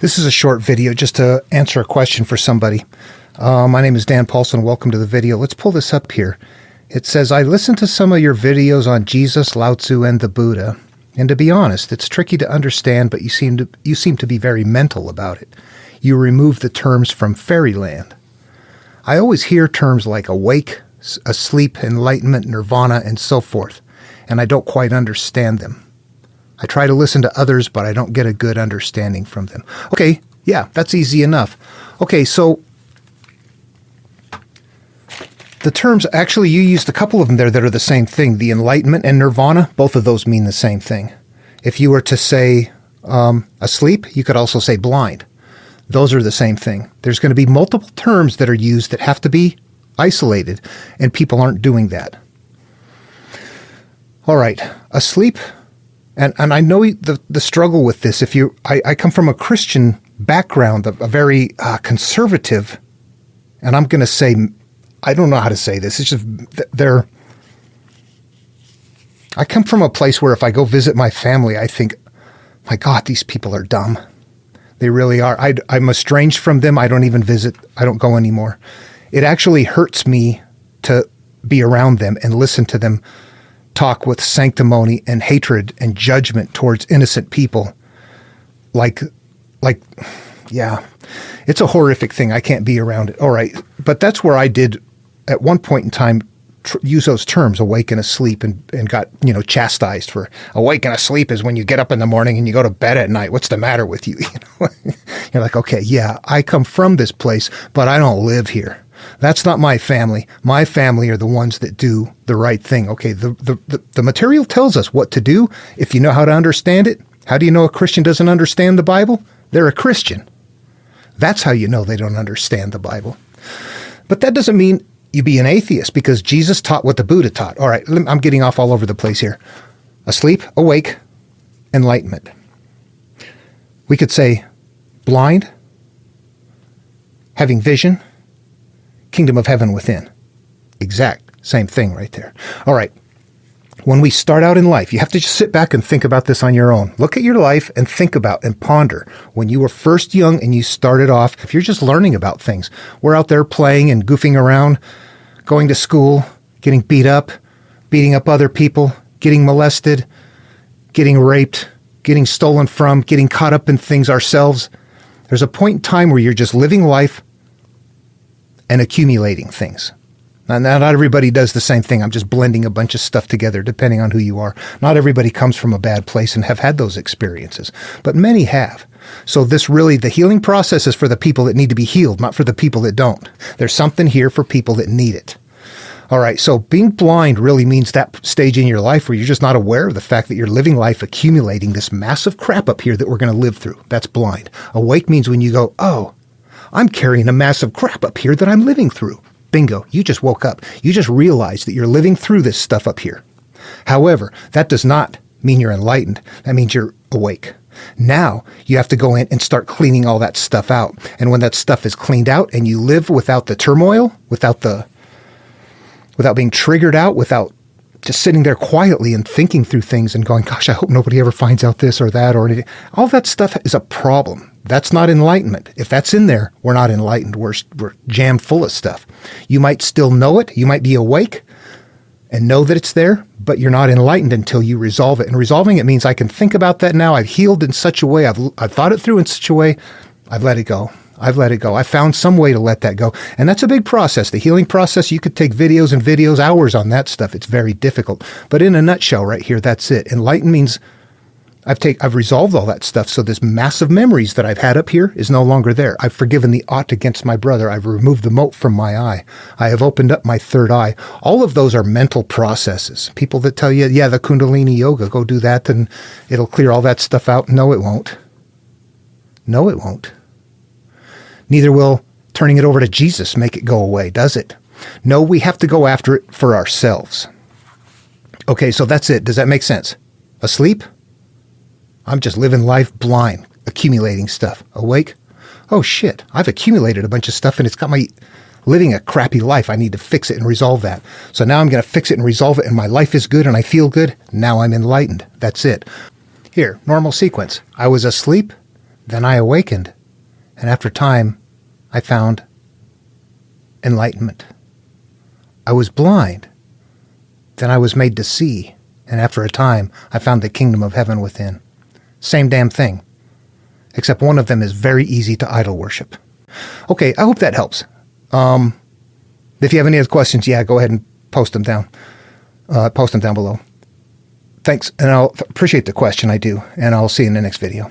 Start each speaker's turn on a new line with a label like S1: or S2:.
S1: This is a short video just to answer a question for somebody. My name is Dan Paulson. Welcome to the video. Let's pull this up here. It says, I listened to some of your videos on Jesus, Lao Tzu, and the Buddha. And to be honest, it's tricky to understand, but you seem to be very mental about it. You remove the terms from fairyland. I always hear terms like awake, asleep, enlightenment, nirvana, and so forth, and I don't quite understand them. I try to listen to others, but I don't get a good understanding from them. Okay, yeah, that's easy enough. Okay, so the terms, actually you used a couple of them there that are the same thing. The enlightenment and nirvana, both of those mean the same thing. If you were to say asleep, you could also say blind. Those are the same thing. There's going to be multiple terms that are used that have to be isolated, and people aren't doing that. All right, asleep. And I know the struggle with this. I come from a Christian background, a very conservative, and I'm going to say, I don't know how to say this. It's just I come from a place where if I go visit my family, I think, my God, these people are dumb. They really are. I'm estranged from them. I don't even visit. I don't go anymore. It actually hurts me to be around them and listen to them talk with sanctimony and hatred and judgment towards innocent people. Yeah, it's a horrific thing. I can't be around it. All right. But that's where I did at one point in time use those terms, awake and asleep, and got, chastised for awake and asleep is when you get up in the morning and you go to bed at night. What's the matter with you? You're like, okay, yeah, I come from this place, but I don't live here. That's not my family. My family are the ones that do the right thing. Okay, the material tells us what to do if you know how to understand it. How do you know a Christian doesn't understand the Bible? They're a Christian. That's how you know they don't understand the Bible. But that doesn't mean you be an atheist, because Jesus taught what the Buddha taught. All right, I'm getting off all over the place here. Asleep, awake, enlightenment. We could say blind, having vision, kingdom of heaven within. Exact same thing right there. All right. When we start out in life, you have to just sit back and think about this on your own. Look at your life and think about and ponder. When you were first young and you started off, if you're just learning about things, we're out there playing and goofing around, going to school, getting beat up, beating up other people, getting molested, getting raped, getting stolen from, getting caught up in things ourselves. There's a point in time where you're just living life and accumulating things. Now, not everybody does the same thing. I'm just blending a bunch of stuff together depending on who you are. Not everybody comes from a bad place and have had those experiences, but many have. So the healing process is for the people that need to be healed, not for the people that don't. There's something here for people that need it. All right, so being blind really means that stage in your life where you're just not aware of the fact that you're living life accumulating this massive crap up here that we're going to live through. That's blind. Awake means when you go, oh, I'm carrying a massive crap up here that I'm living through. Bingo, you just woke up. You just realized that you're living through this stuff up here. However, that does not mean you're enlightened. That means you're awake. Now you have to go in and start cleaning all that stuff out. And when that stuff is cleaned out and you live without the turmoil, without being triggered out, without just sitting there quietly and thinking through things and going, gosh, I hope nobody ever finds out this or that or anything. All that stuff is a problem. That's not enlightenment. If that's in there, we're not enlightened. We're jammed full of stuff. You might still know it. You might be awake and know that it's there, but you're not enlightened until you resolve it. And resolving it means I can think about that now. I've healed in such a way. I've thought it through in such a way. I've let it go. I found some way to let that go. And that's a big process. The healing process, you could take videos and videos, hours on that stuff. It's very difficult. But in a nutshell right here, that's it. Enlightened means I've resolved all that stuff. So this massive memories that I've had up here is no longer there. I've forgiven the ought against my brother. I've removed the mote from my eye. I have opened up my third eye. All of those are mental processes. People that tell you, yeah, the Kundalini yoga, go do that and it'll clear all that stuff out. No, it won't. No, it won't. Neither will turning it over to Jesus make it go away, does it? No, we have to go after it for ourselves. Okay, so that's it. Does that make sense? Asleep? I'm just living life blind, accumulating stuff. Awake? Oh shit, I've accumulated a bunch of stuff and it's got me living a crappy life. I need to fix it and resolve that. So now I'm going to fix it and resolve it and my life is good and I feel good. Now I'm enlightened. That's it. Here, normal sequence. I was asleep. Then I awakened, and after time, I found enlightenment. I was blind. Then I was made to see, and after a time, I found the kingdom of heaven within. Same damn thing, except one of them is very easy to idol worship. Okay, I hope that helps. If you have any other questions, yeah, go ahead and post them down. Post them down below. Thanks, and I'll appreciate the question, I do, and I'll see you in the next video.